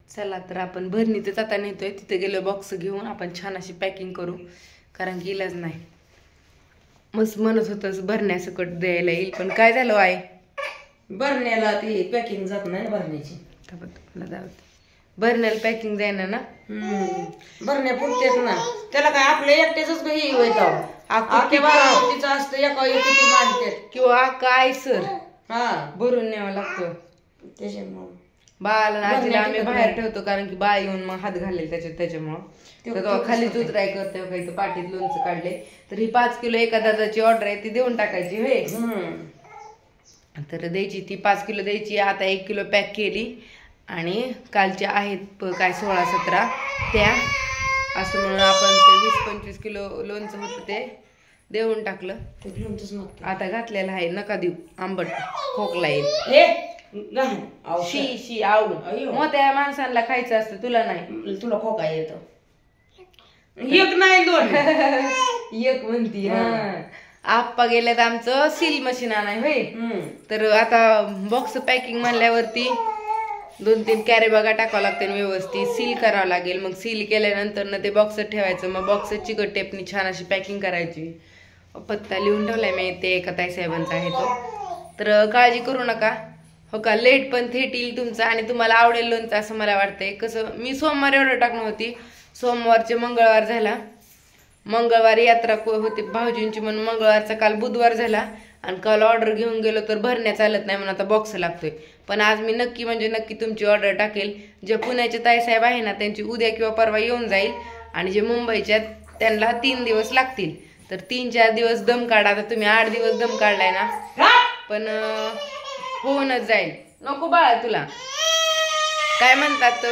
चला तर आपण भरणीतच आता नेतोय, तिथे गेलो बॉक्स घेऊन आपण छान अशी पॅकिंग करू, कारण की इलाज नाही. मस्त म्हणत होतंच भरण्यासकट द्यायला येईल, पण काय झालं आहे भरण्याला ती पॅकिंग जात नाही भरण्याची. भरण्याला पॅकिंग जाईना ना. भरण्या पुरतेच ना, त्याला काय आपल्या एकट्याच हे होतं. तिचं असतं एका किती मानतात किंवा काय सर हा भरून न्यावं लागतं. त्याच्यामुळं बाळाला आजीला आम्ही बाहेर ठेवतो, कारण की बाळ येऊन मग हात घालेल त्याच्यामुळं खालीच उतराय करते. काही तर पाठीत लोणचं काढले तर ही 5 किलो एका दादाची ऑर्डर आहे, ती देऊन टाकायची होय. तर द्यायची ती 5 किलो द्यायची. आता 1 किलो पॅक केली आणि कालच्या आहेत काय 16-17 त्या, असं म्हणून आपण ते 20-25 किलो लोणचं होतं ते देऊन टाकलं. आता घातलेलं आहे, नका देऊ आंबट खोकला येईल. शी आऊ मोठ्या माणसांना खायचं असतं, तुला नाही. तुला खोका येतो. एक नाही 2 एक म्हणती. आप्पा गेल्यात आमचं सील मशीन आणाय होय. तर आता बॉक्स पॅकिंग म्हणल्यावरती 2-3 कॅरे बघा टाकावं लागते, व्यवस्थित सील करावं लागेल. मग सील केल्यानंतर ना ते बॉक्स ठेवायचं, मग बॉक्स चिकट टेपनी छान अशी पॅकिंग करायची. पत्ता लिहून ठेवलाय मी, ते एका ताईसाहेबांचा आहे तो. तर काळजी करू नका हो का, लेट पण थेट येईल तुमचं आणि तुम्हाला आवडेल लोणचं असं मला वाटतंय. कसं मी सोमवारी ऑर्डर टाकणार होती, सोमवारचे मंगळवार झाला, मंगळवारी यात्रा होती भाऊजींची म्हणून मंगळवारचा काल बुधवार झाला आणि काल ऑर्डर घेऊन गेलो तर भरण्या चालत नाही म्हणून आता बॉक्स लागतोय. पण आज मी नक्की म्हणजे नक्की तुमची ऑर्डर टाकेल. जे पुण्याचे ताईसाहेब आहे ना त्यांची उद्या किंवा परवा येऊन जाईल आणि जे मुंबईच्या त्यांना 3 दिवस लागतील. तर 3-4 दिवस दम काढा. आता तुम्ही 8 दिवस दम काढलाय ना, पण होऊनच जाईल. नको बाळा, तुला काय म्हणतात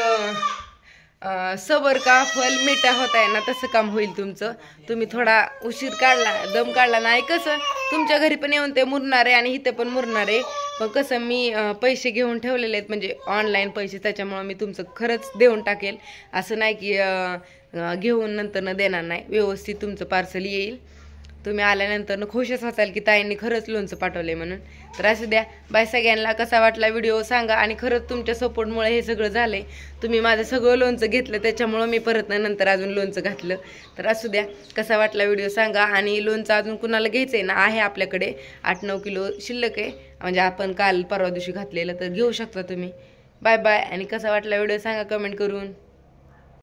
सबर का फल मिठा होत आहे ना, तसं काम होईल तुमचं. तुम्ही थोडा उशीर काढला, दम काढला नाही, कसं तुमच्या घरी पण येऊन ते मुरणार आहे आणि इथे पण मुरणार आहे. पण कसं मी पैसे घेऊन ठेवलेले आहेत, म्हणजे ऑनलाईन पैसे, त्याच्यामुळं मी तुमचं खरंच देऊन टाकेल. असं नाही की घेऊन नंतर न देणार नाही, व्यवस्थित तुमचं पार्सल येईल. तुम्ही आल्यानंतर खुशच असाल की ताईंनी खरंच लोणचं पाठवलंय म्हणून. तर असू द्या, बाय सगळ्यांना. कसा वाटला व्हिडिओ सांगा, आणि खरंच तुमच्या सपोर्टमुळे हे सगळं झालंय. तुम्ही माझं सगळं लोणचं घेतलं, त्याच्यामुळं मी परत नंतर अजून लोणचं घातलं. तर असू द्या, कसा वाटला व्हिडिओ सांगा. आणि लोणचं अजून कुणाला घ्यायचंय ना, आहे आपल्याकडे 8-9 किलो शिल्लक आहे, म्हणजे आपण काल परवा दिवशी घातलेलं, तर घेऊ शकता तुम्ही. Bye bye. आणि कसा वाटला व्हिडिओ सांगा कमेंट करून.